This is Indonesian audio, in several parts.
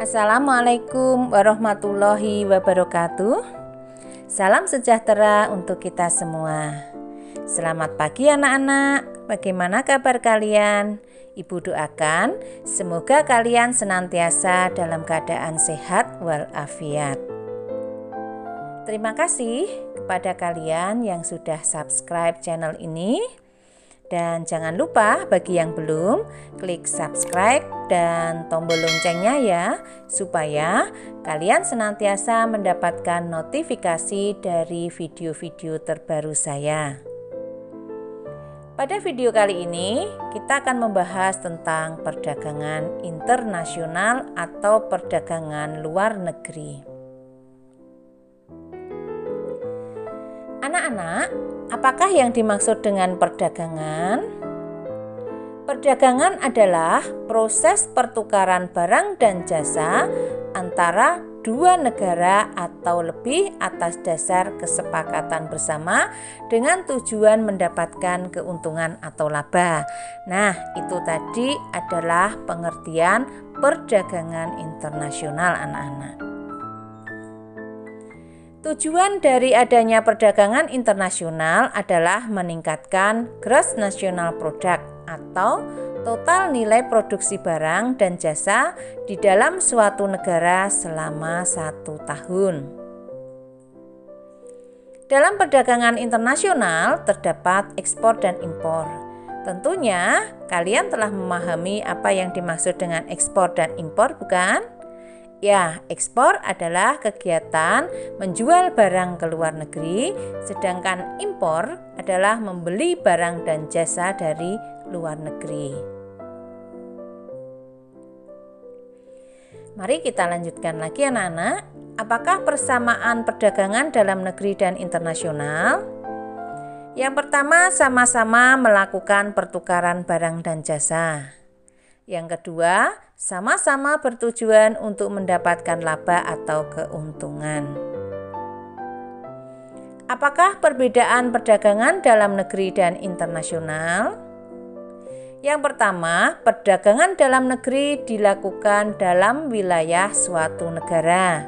Assalamualaikum warahmatullahi wabarakatuh. Salam sejahtera untuk kita semua. Selamat pagi anak-anak. Bagaimana kabar kalian? Ibu doakan semoga kalian senantiasa dalam keadaan sehat walafiat. Terima kasih kepada kalian yang sudah subscribe channel ini. Dan jangan lupa bagi yang belum, klik subscribe dan tombol loncengnya ya, supaya kalian senantiasa mendapatkan notifikasi dari video-video terbaru saya. Pada video kali ini, kita akan membahas tentang perdagangan internasional atau perdagangan luar negeri. Anak-anak, apakah yang dimaksud dengan perdagangan? Perdagangan adalah proses pertukaran barang dan jasa antara dua negara atau lebih atas dasar kesepakatan bersama dengan tujuan mendapatkan keuntungan atau laba. Nah, itu tadi adalah pengertian perdagangan internasional anak-anak. Tujuan dari adanya perdagangan internasional adalah meningkatkan Gross National Product atau total nilai produksi barang dan jasa di dalam suatu negara selama 1 tahun. Dalam perdagangan internasional terdapat ekspor dan impor. Tentunya kalian telah memahami apa yang dimaksud dengan ekspor dan impor, bukan? Ya, ekspor adalah kegiatan menjual barang ke luar negeri, sedangkan impor adalah membeli barang dan jasa dari luar negeri. Mari kita lanjutkan lagi anak-anak. Apakah persamaan perdagangan dalam negeri dan internasional? Yang pertama, sama-sama melakukan pertukaran barang dan jasa. Yang kedua, sama-sama bertujuan untuk mendapatkan laba atau keuntungan. Apakah perbedaan perdagangan dalam negeri dan internasional? Yang pertama, perdagangan dalam negeri dilakukan dalam wilayah suatu negara,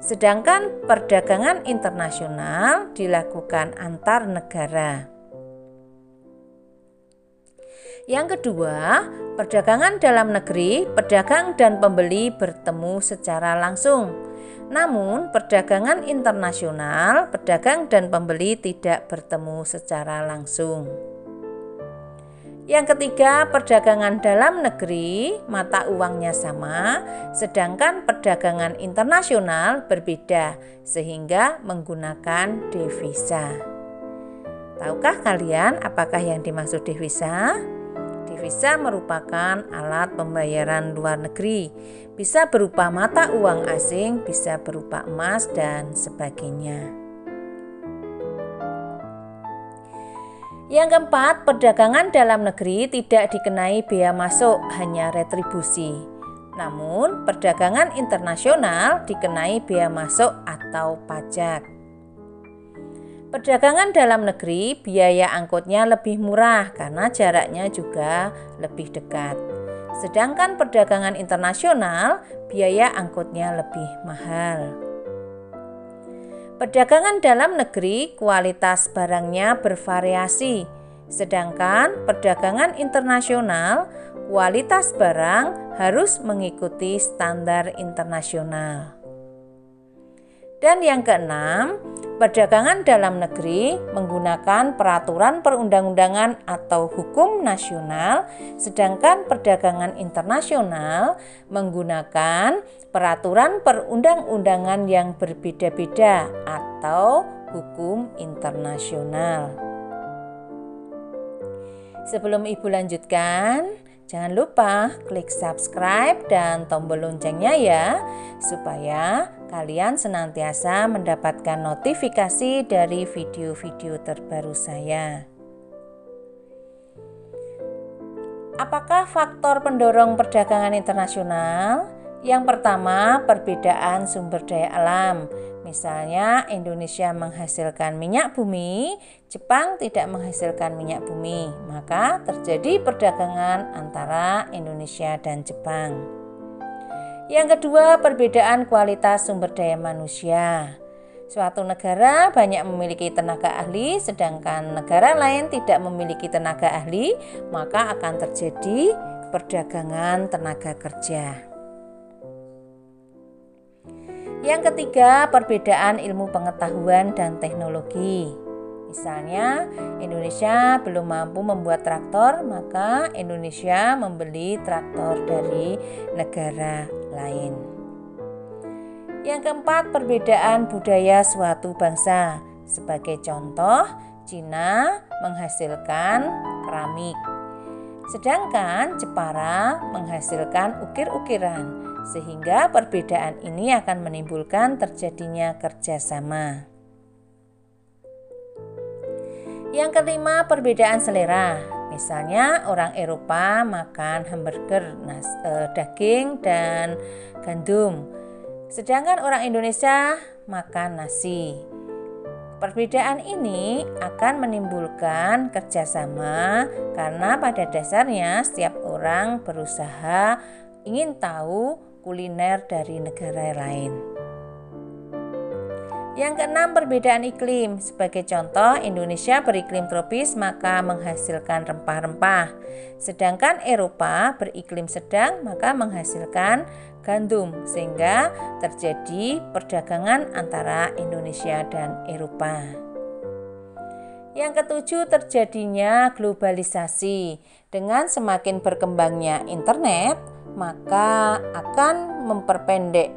sedangkan perdagangan internasional dilakukan antar negara. Yang kedua, perdagangan dalam negeri, pedagang dan pembeli bertemu secara langsung. Namun, perdagangan internasional, pedagang dan pembeli tidak bertemu secara langsung. Yang ketiga, perdagangan dalam negeri, mata uangnya sama, sedangkan perdagangan internasional berbeda, sehingga menggunakan devisa. Tahukah kalian apakah yang dimaksud devisa? Devisa merupakan alat pembayaran luar negeri, bisa berupa mata uang asing, bisa berupa emas, dan sebagainya. Yang keempat, perdagangan dalam negeri tidak dikenai bea masuk, hanya retribusi. Namun, perdagangan internasional dikenai bea masuk atau pajak. Perdagangan dalam negeri, biaya angkutnya lebih murah karena jaraknya juga lebih dekat. Sedangkan perdagangan internasional, biaya angkutnya lebih mahal. Perdagangan dalam negeri, kualitas barangnya bervariasi. Sedangkan perdagangan internasional, kualitas barang harus mengikuti standar internasional. Dan yang keenam, perdagangan dalam negeri menggunakan peraturan perundang-undangan atau hukum nasional, sedangkan perdagangan internasional menggunakan peraturan perundang-undangan yang berbeda-beda atau hukum internasional. Sebelum Ibu lanjutkan, jangan lupa klik subscribe dan tombol loncengnya ya, supaya kalian senantiasa mendapatkan notifikasi dari video-video terbaru saya. Apakah faktor pendorong perdagangan internasional? Yang pertama, perbedaan sumber daya alam. Misalnya Indonesia menghasilkan minyak bumi, Jepang tidak menghasilkan minyak bumi, maka terjadi perdagangan antara Indonesia dan Jepang. Yang kedua, perbedaan kualitas sumber daya manusia. Suatu negara banyak memiliki tenaga ahli, sedangkan negara lain tidak memiliki tenaga ahli, maka akan terjadi perdagangan tenaga kerja. Yang ketiga, perbedaan ilmu pengetahuan dan teknologi. Misalnya, Indonesia belum mampu membuat traktor, maka Indonesia membeli traktor dari negara lain. Yang keempat, perbedaan budaya suatu bangsa. Sebagai contoh, Cina menghasilkan keramik, sedangkan Jepara menghasilkan ukir-ukiran, sehingga perbedaan ini akan menimbulkan terjadinya kerjasama. Yang kelima, perbedaan selera. Misalnya orang Eropa makan hamburger, daging dan gandum, sedangkan orang Indonesia makan nasi. Perbedaan ini akan menimbulkan kerjasama karena pada dasarnya setiap orang berusaha ingin tahu kuliner dari negara lain. Yang keenam, perbedaan iklim. Sebagai contoh, Indonesia beriklim tropis maka menghasilkan rempah-rempah, sedangkan Eropa beriklim sedang maka menghasilkan gandum, sehingga terjadi perdagangan antara Indonesia dan Eropa. Yang ketujuh, terjadinya globalisasi. Dengan semakin berkembangnya internet, maka akan memperpendek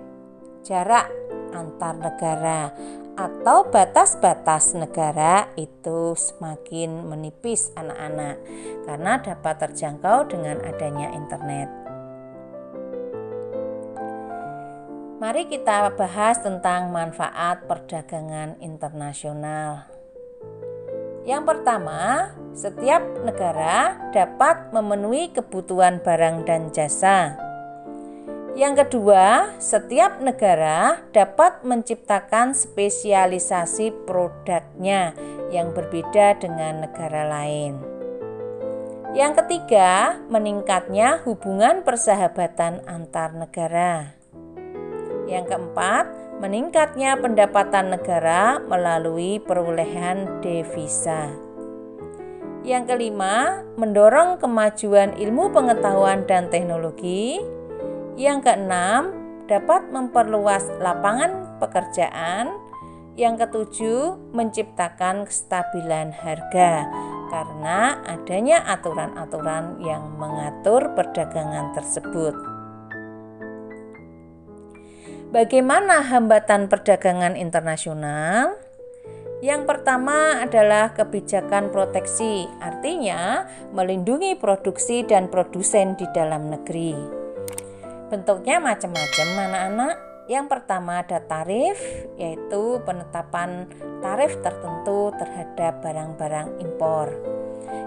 jarak antar negara atau batas-batas negara itu semakin menipis anak-anak karena dapat terjangkau dengan adanya internet. Mari kita bahas tentang manfaat perdagangan internasional. Yang pertama, setiap negara dapat memenuhi kebutuhan barang dan jasa. Yang kedua, setiap negara dapat menciptakan spesialisasi produknya yang berbeda dengan negara lain. Yang ketiga, meningkatnya hubungan persahabatan antar negara. Yang keempat, meningkatnya pendapatan negara melalui perolehan devisa. Yang kelima, mendorong kemajuan ilmu pengetahuan dan teknologi. Yang keenam, dapat memperluas lapangan pekerjaan. Yang ketujuh, menciptakan kestabilan harga karena adanya aturan-aturan yang mengatur perdagangan tersebut. Bagaimana hambatan perdagangan internasional? Yang pertama adalah kebijakan proteksi, artinya melindungi produksi dan produsen di dalam negeri. Bentuknya macam-macam anak-anak. Yang pertama ada tarif, yaitu penetapan tarif tertentu terhadap barang-barang impor.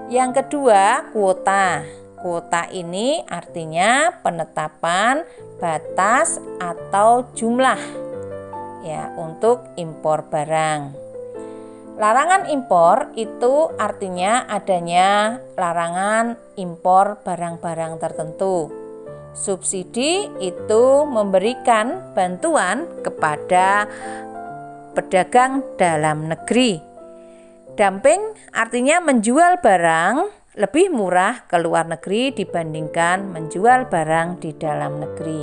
Yang kedua, kuota. Kuota ini artinya penetapan batas atau jumlah ya untuk impor barang. Larangan impor itu artinya adanya larangan impor barang-barang tertentu. Subsidi itu memberikan bantuan kepada pedagang dalam negeri. Dumping artinya menjual barang lebih murah ke luar negeri dibandingkan menjual barang di dalam negeri.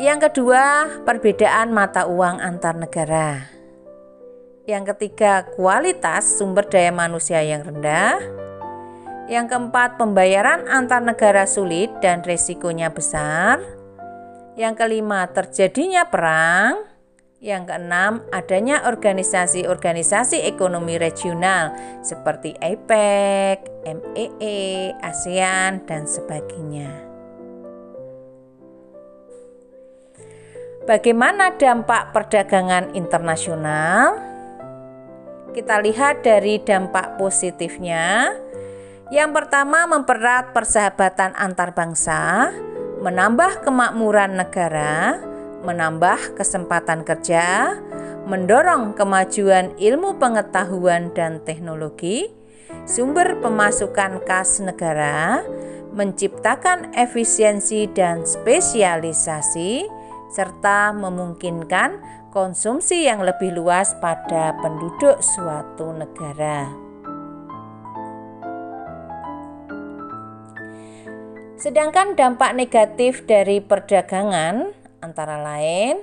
Yang kedua, perbedaan mata uang antar negara. Yang ketiga, kualitas sumber daya manusia yang rendah. Yang keempat, pembayaran antar negara sulit dan resikonya besar. Yang kelima, terjadinya perang. Yang keenam, adanya organisasi-organisasi ekonomi regional seperti APEC, MEE, ASEAN, dan sebagainya. Bagaimana dampak perdagangan internasional? Kita lihat dari dampak positifnya. Yang pertama, mempererat persahabatan antar bangsa, menambah kemakmuran negara, menambah kesempatan kerja, mendorong kemajuan ilmu pengetahuan dan teknologi, sumber pemasukan kas negara, menciptakan efisiensi dan spesialisasi, serta memungkinkan konsumsi yang lebih luas pada penduduk suatu negara. Sedangkan dampak negatif dari perdagangan antara lain,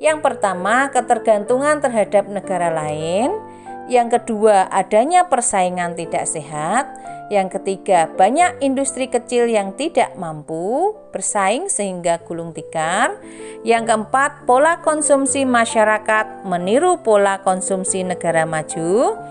yang pertama, ketergantungan terhadap negara lain. Yang kedua, adanya persaingan tidak sehat. Yang ketiga, banyak industri kecil yang tidak mampu bersaing sehingga gulung tikar. Yang keempat, pola konsumsi masyarakat meniru pola konsumsi negara maju.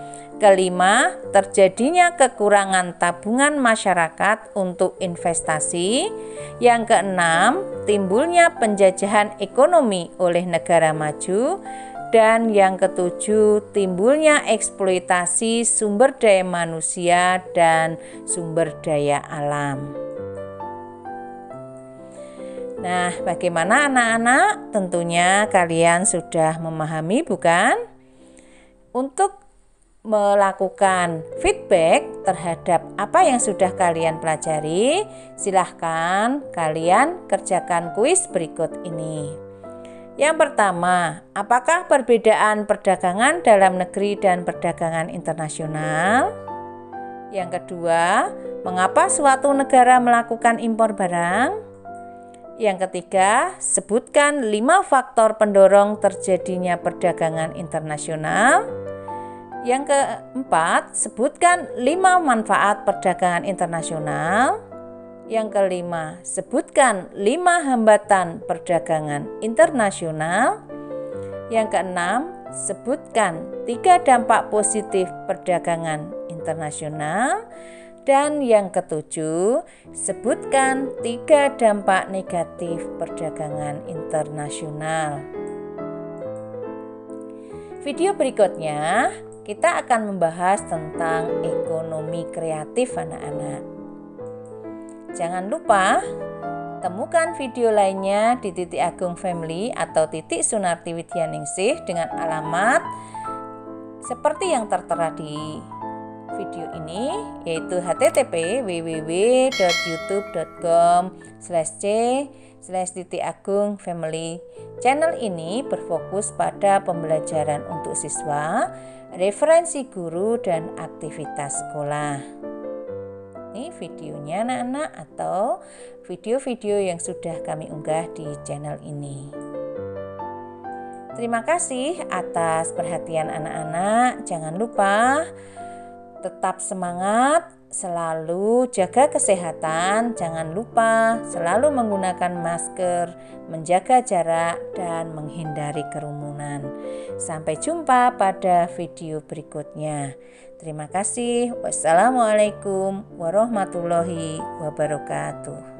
Kelima, terjadinya kekurangan tabungan masyarakat untuk investasi. Yang keenam, timbulnya penjajahan ekonomi oleh negara maju. Dan yang ketujuh, timbulnya eksploitasi sumber daya manusia dan sumber daya alam. Nah, bagaimana anak-anak? Tentunya kalian sudah memahami, bukan? Untuk melakukan feedback terhadap apa yang sudah kalian pelajari, silahkan kalian kerjakan kuis berikut ini. Yang pertama, apakah perbedaan perdagangan dalam negeri dan perdagangan internasional? Yang kedua, mengapa suatu negara melakukan impor barang? Yang ketiga, sebutkan 5 faktor pendorong terjadinya perdagangan internasional. Yang keempat, sebutkan 5 manfaat perdagangan internasional. Yang kelima, sebutkan 5 hambatan perdagangan internasional. Yang keenam, sebutkan 3 dampak positif perdagangan internasional. Dan yang ketujuh, sebutkan 3 dampak negatif perdagangan internasional. Video berikutnya kita akan membahas tentang ekonomi kreatif anak-anak. Jangan lupa temukan video lainnya di Titik Agung Family atau Titik Sunarti Widyaningsih dengan alamat seperti yang tertera di video ini, yaitu http://www.youtube.com/c/titik-agung-family. Channel ini berfokus pada pembelajaran untuk siswa, referensi guru, dan aktivitas sekolah. Ini videonya anak-anak atau video-video yang sudah kami unggah di channel ini. Terima kasih atas perhatian anak-anak. Jangan lupa tetap semangat, selalu jaga kesehatan. Jangan lupa selalu menggunakan masker, menjaga jarak, dan menghindari kerumunan. Sampai jumpa pada video berikutnya. Terima kasih. Wassalamualaikum warahmatullahi wabarakatuh.